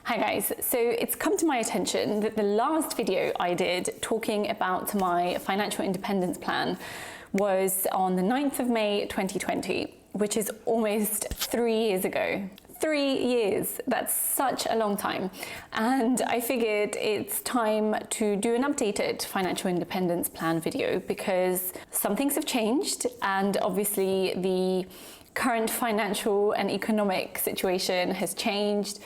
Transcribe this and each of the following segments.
Hi guys, so it's come to my attention that the last video I did talking about my financial independence plan was on the 9th of May 2020, which is almost 3 years ago. 3 years, that's such a long time. And I figured it's time to do an updated financial independence plan video because some things have changed, and obviously the current financial and economic situation has changed.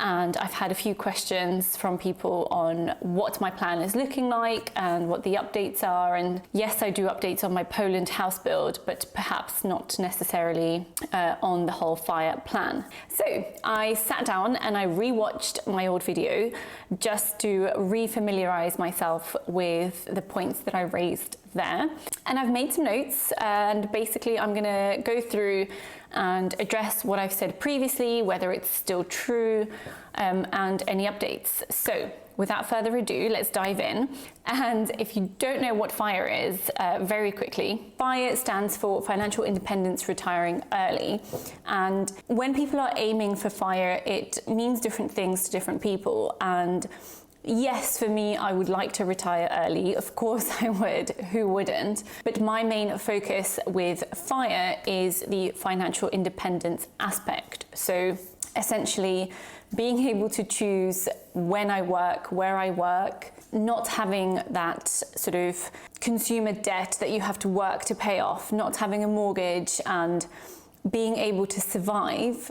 And I've had a few questions from people on what my plan is looking like and what the updates are. And yes, I do updates on my Poland house build, but perhaps not necessarily on the whole fire plan. So I sat down and I rewatched my old video just to refamiliarize myself with the points that I raised there. And I've made some notes, and basically I'm gonna go through and address what I've said previously, whether it's still true, and any updates. So without further ado, let's dive in. And if you don't know what FIRE is, very quickly, FIRE stands for Financial Independence Retiring Early. And when people are aiming for FIRE, it means different things to different people. And yes, for me, I would like to retire early. Of course I would, who wouldn't? But my main focus with FIRE is the financial independence aspect. So essentially being able to choose when I work, where I work, not having that sort of consumer debt that you have to work to pay off, not having a mortgage, and being able to survive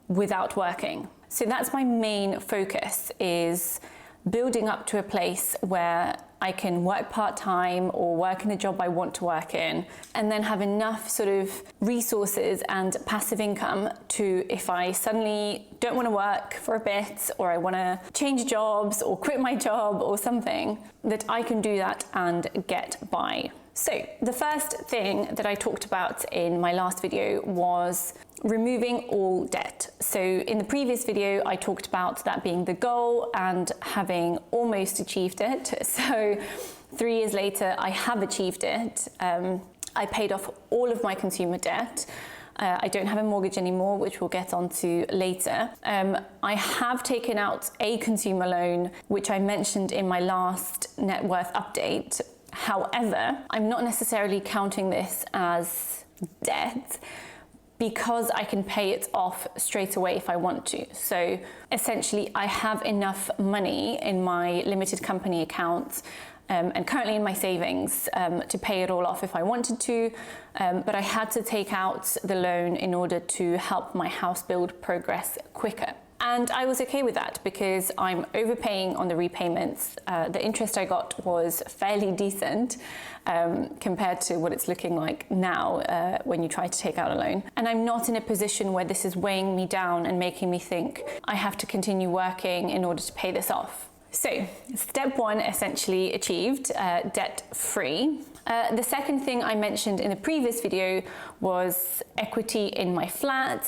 without working. So that's my main focus, is building up to a place where I can work part-time or work in a job I want to work in, and then have enough sort of resources and passive income to, if I suddenly don't want to work for a bit, or I want to change jobs or quit my job or something, that I can do that and get by. So the first thing that I talked about in my last video was removing all debt. So in the previous video, I talked about that being the goal and having almost achieved it. So 3 years later, I have achieved it. I paid off all of my consumer debt. I don't have a mortgage anymore, which we'll get onto later. I have taken out a consumer loan, which I mentioned in my last net worth update. However, I'm not necessarily counting this as debt because I can pay it off straight away if I want to. So essentially, I have enough money in my limited company account and currently in my savings to pay it all off if I wanted to, but I had to take out the loan in order to help my house build progress quicker. And I was okay with that because I'm overpaying on the repayments. The interest I got was fairly decent compared to what it's looking like now when you try to take out a loan. And I'm not in a position where this is weighing me down and making me think I have to continue working in order to pay this off. So step one essentially achieved, debt-free. The second thing I mentioned in the previous video was equity in my flat.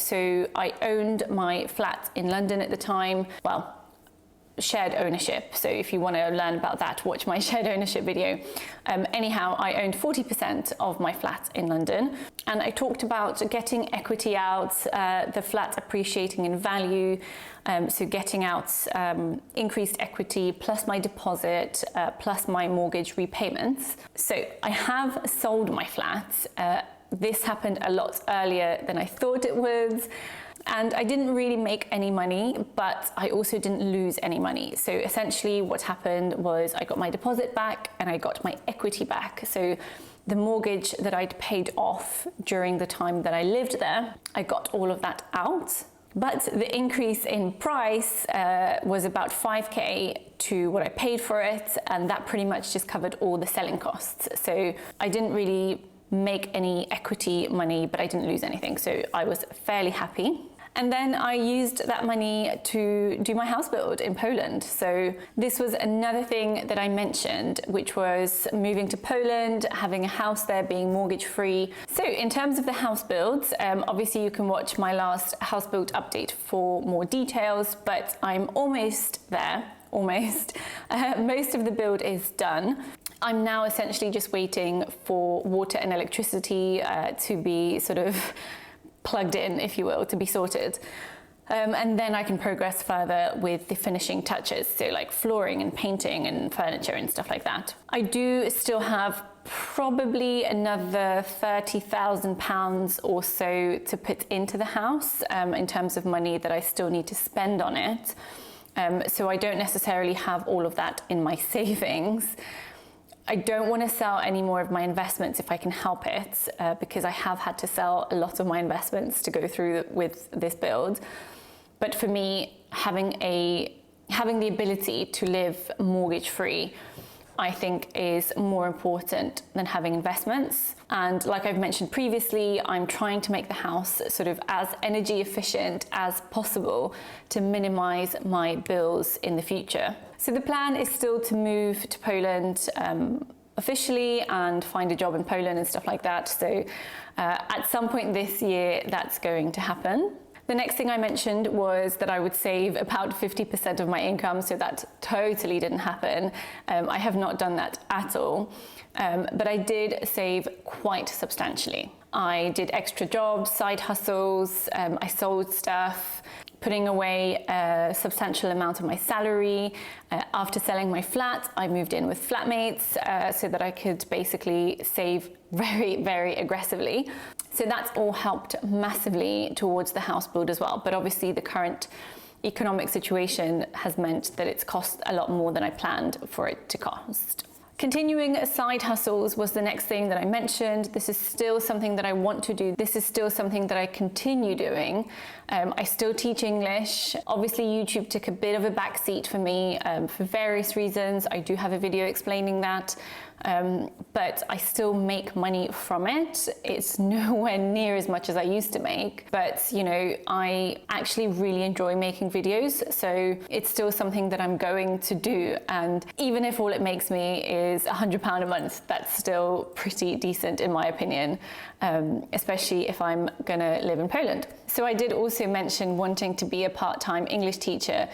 So I owned my flat in London at the time. Well, shared ownership. So if you want to learn about that, watch my shared ownership video. Anyhow, I owned 40% of my flat in London, and I talked about getting equity out, the flat appreciating in value. So getting out increased equity plus my deposit plus my mortgage repayments. So I have sold my flat. This happened a lot earlier than I thought it would. And I didn't really make any money, but I also didn't lose any money. So essentially what happened was I got my deposit back and I got my equity back. So the mortgage that I'd paid off during the time that I lived there, I got all of that out. But the increase in price was about 5K to what I paid for it, and that pretty much just covered all the selling costs. So I didn't really make any equity money, but I didn't lose anything. So I was fairly happy. And then I used that money to do my house build in Poland. So this was another thing that I mentioned, which was moving to Poland, having a house there, being mortgage free. So in terms of the house builds, obviously you can watch my last house build update for more details, but I'm almost there, almost. Most of the build is done. I'm now essentially just waiting for water and electricity to be sort of plugged in, if you will, to be sorted. And then I can progress further with the finishing touches, so like flooring and painting and furniture and stuff like that. I do still have probably another £30,000 or so to put into the house in terms of money that I still need to spend on it. So I don't necessarily have all of that in my savings. I don't want to sell any more of my investments if I can help it, because I have had to sell a lot of my investments to go through with this build. But for me, having the ability to live mortgage-free, I think is more important than having investments. And like I've mentioned previously, I'm trying to make the house sort of as energy efficient as possible to minimize my bills in the future. So the plan is still to move to Poland officially and find a job in Poland and stuff like that. So at some point this year, that's going to happen. The next thing I mentioned was that I would save about 50% of my income, so that totally didn't happen. I have not done that at all, but I did save quite substantially. I did extra jobs, side hustles, I sold stuff, putting away a substantial amount of my salary. After selling my flat, I moved in with flatmates so that I could basically save very, very aggressively. So that's all helped massively towards the house build as well. But obviously the current economic situation has meant that it's cost a lot more than I planned for it to cost. Continuing side hustles was the next thing that I mentioned. This is still something that I want to do. This is still something that I continue doing. I still teach English. Obviously, YouTube took a bit of a backseat for me for various reasons. I do have a video explaining that. But I still make money from it. It's nowhere near as much as I used to make, but you know, I actually really enjoy making videos, so it's still something that I'm going to do. And even if all it makes me is £100 a month, that's still pretty decent in my opinion, especially if I'm gonna live in Poland. So I did also mention wanting to be a part-time English teacher,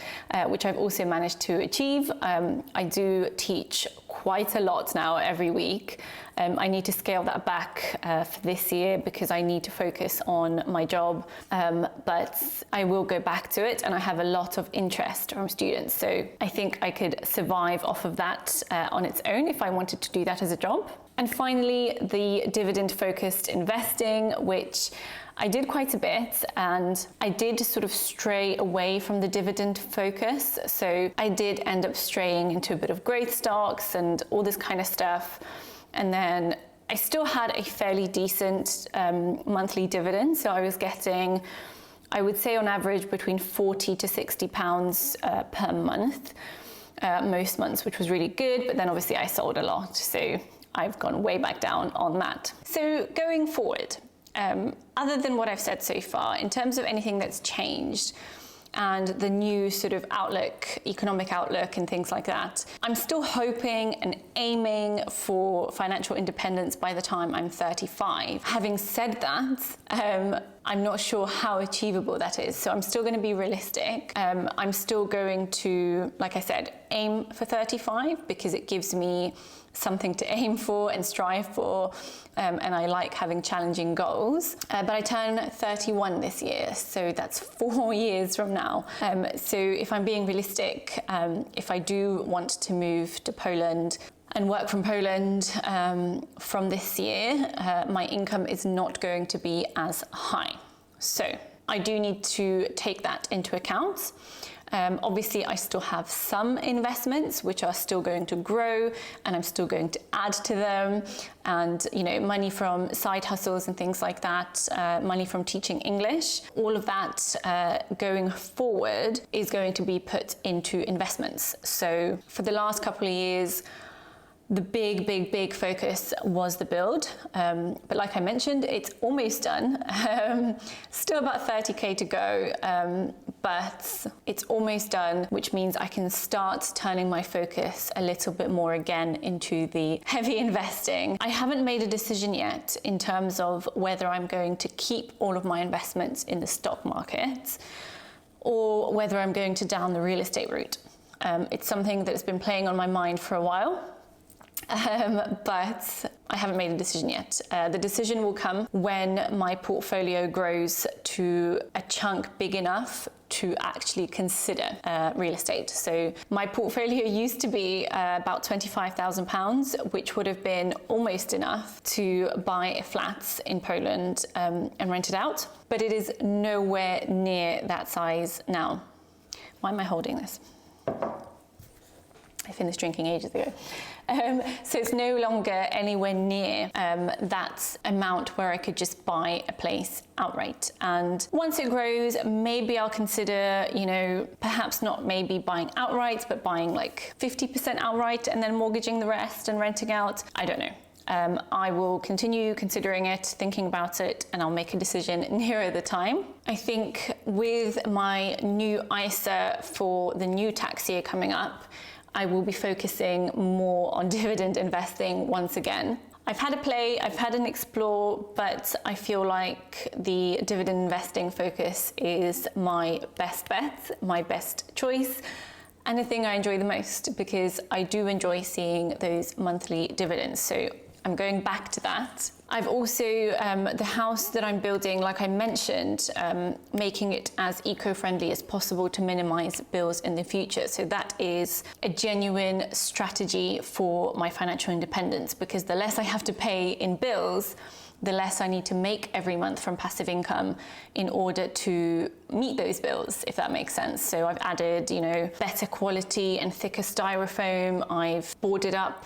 which I've also managed to achieve. I do teach quite a lot now every week. I need to scale that back for this year because I need to focus on my job, but I will go back to it, and I have a lot of interest from students. So I think I could survive off of that on its own if I wanted to do that as a job. And finally, the dividend-focused investing, which I did quite a bit, and I did sort of stray away from the dividend focus. So I did end up straying into a bit of growth stocks and all this kind of stuff. And then I still had a fairly decent monthly dividend. So I was getting, I would say on average, between £40 to £60 per month, most months, which was really good. But then obviously I sold a lot. So I've gone way back down on that. So going forward, other than what I've said so far, in terms of anything that's changed and the new sort of outlook, economic outlook and things like that, I'm still hoping and aiming for financial independence by the time I'm 35. Having said that, I'm not sure how achievable that is. So I'm still going to be realistic. I'm still going to, like I said, aim for 35 because it gives me something to aim for and strive for, and I like having challenging goals. But I turn 31 this year, so that's 4 years from now. So if I'm being realistic, if I do want to move to Poland and work from Poland from this year, my income is not going to be as high. So I do need to take that into account. Obviously, I still have some investments which are still going to grow, and I'm still going to add to them. And you know, money from side hustles and things like that, money from teaching English, all of that going forward is going to be put into investments. So for the last couple of years, the big focus was the build, but like I mentioned, it's almost done. Still about 30k to go, but it's almost done, which means I can start turning my focus a little bit more again into the heavy investing. I haven't made a decision yet in terms of whether I'm going to keep all of my investments in the stock market or whether I'm going to down the real estate route. It's something that's been playing on my mind for a while. But I haven't made a decision yet. The decision will come when my portfolio grows to a chunk big enough to actually consider real estate. So my portfolio used to be about £25,000, which would have been almost enough to buy flats in Poland and rent it out. But it is nowhere near that size now. Why am I holding this? I finished drinking ages ago. So it's no longer anywhere near that amount where I could just buy a place outright. And once it grows, maybe I'll consider, you know, perhaps not maybe buying outright, but buying like 50% outright and then mortgaging the rest and renting out. I don't know. I will continue considering it, thinking about it, and I'll make a decision nearer the time. I think with my new ISA for the new tax year coming up, I will be focusing more on dividend investing once again. I've had a play, I've had an explore, but I feel like the dividend investing focus is my best bet, my best choice, and the thing I enjoy the most, because I do enjoy seeing those monthly dividends. So I'm going back to that. I've also, the house that I'm building, like I mentioned, making it as eco-friendly as possible to minimize bills in the future. So that is a genuine strategy for my financial independence, because the less I have to pay in bills, the less I need to make every month from passive income in order to meet those bills, if that makes sense. So I've added, you know, better quality and thicker styrofoam. I've boarded up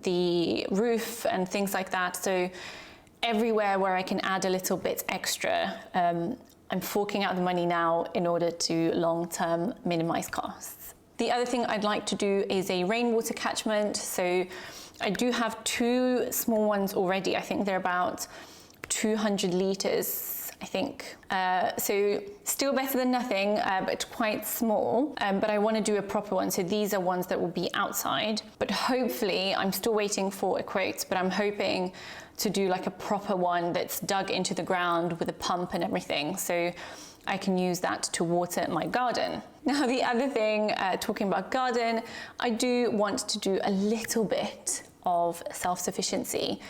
the roof and things like that. So everywhere where I can add a little bit extra, I'm forking out the money now in order to long-term minimize costs. The other thing I'd like to do is a rainwater catchment. So I do have 2 small ones already. I think they're about 200 litres, I think. So still better than nothing, but quite small. But I want to do a proper one. So these are ones that will be outside. But hopefully, I'm still waiting for a quote, but I'm hoping to do like a proper one that's dug into the ground with a pump and everything. So I can use that to water my garden. Now, the other thing, talking about garden, I do want to do a little bit of self-sufficiency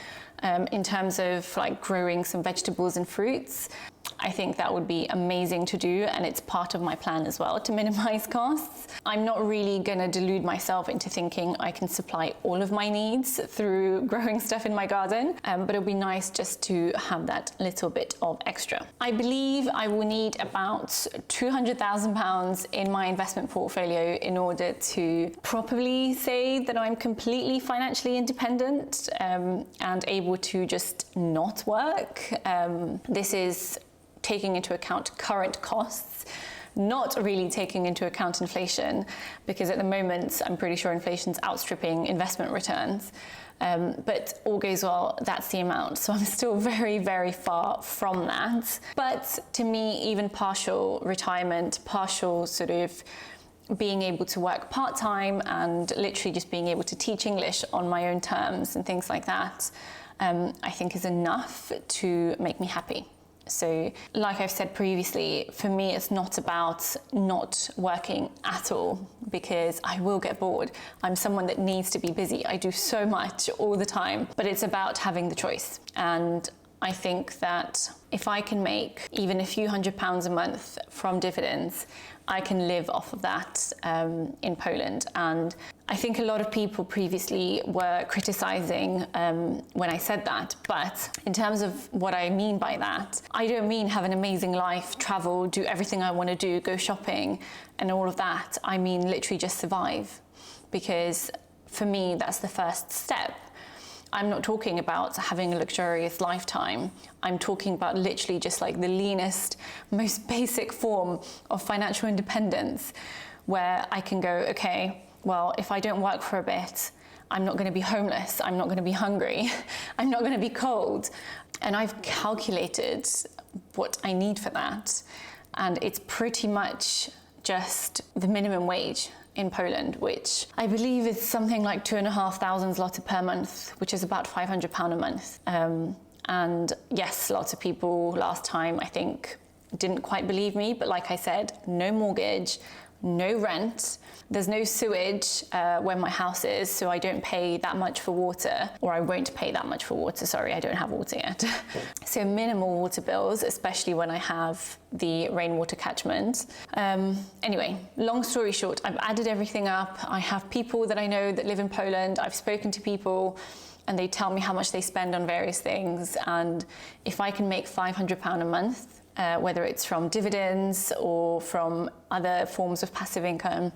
in terms of like growing some vegetables and fruits. I think that would be amazing to do, and it's part of my plan as well to minimize costs. I'm not really gonna delude myself into thinking I can supply all of my needs through growing stuff in my garden, but it'll be nice just to have that little bit of extra. I believe I will need about £200,000 in my investment portfolio in order to properly say that I'm completely financially independent and able to just not work. This is taking into account current costs, not really taking into account inflation, because at the moment I'm pretty sure inflation's outstripping investment returns. But all goes well, that's the amount. So I'm still very, very far from that. But to me, even partial retirement, partial sort of being able to work part-time and literally just being able to teach English on my own terms and things like that, I think is enough to make me happy. So like I've said previously, for me, it's not about not working at all, because I will get bored. I'm someone that needs to be busy. I do so much all the time, but it's about having the choice. And I think that if I can make even a few £100s a month from dividends, I can live off of that in Poland. And I think a lot of people previously were criticizing when I said that. But in terms of what I mean by that, I don't mean have an amazing life, travel, do everything I want to do, go shopping and all of that. I mean literally just survive. Because for me, that's the first step. I'm not talking about having a luxurious lifetime. I'm talking about literally just like the leanest, most basic form of financial independence, where I can go, okay, well, if I don't work for a bit, I'm not going to be homeless. I'm not going to be hungry. I'm not going to be cold. And I've calculated what I need for that. And it's pretty much just the minimum wage in Poland, which I believe is something like 2,500 zloty per month, which is about £500 a month. And yes, lots of people last time, I think, didn't quite believe me, but like I said, no mortgage, no rent, there's no sewage where my house is, so I don't pay that much for water, or I won't pay that much for water, sorry, I don't have water yet. So minimal water bills, especially when I have the rainwater catchment. Anyway, long story short, I've added everything up. I have people that I know that live in Poland. I've spoken to people and they tell me how much they spend on various things. And if I can make £500 a month, whether it's from dividends or from other forms of passive income,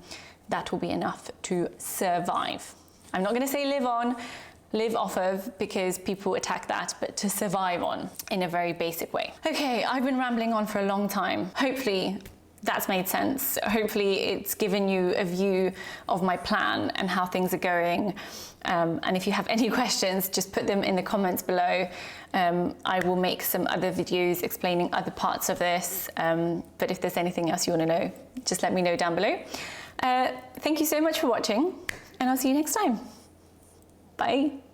that will be enough to survive. I'm not going to say live off of, because people attack that, but to survive on in a very basic way. Okay, I've been rambling on for a long time. Hopefully that's made sense. Hopefully it's given you a view of my plan and how things are going. And if you have any questions, just put them in the comments below. I will make some other videos explaining other parts of this. But if there's anything else you want to know, just let me know down below. Thank you so much for watching, and I'll see you next time. Bye.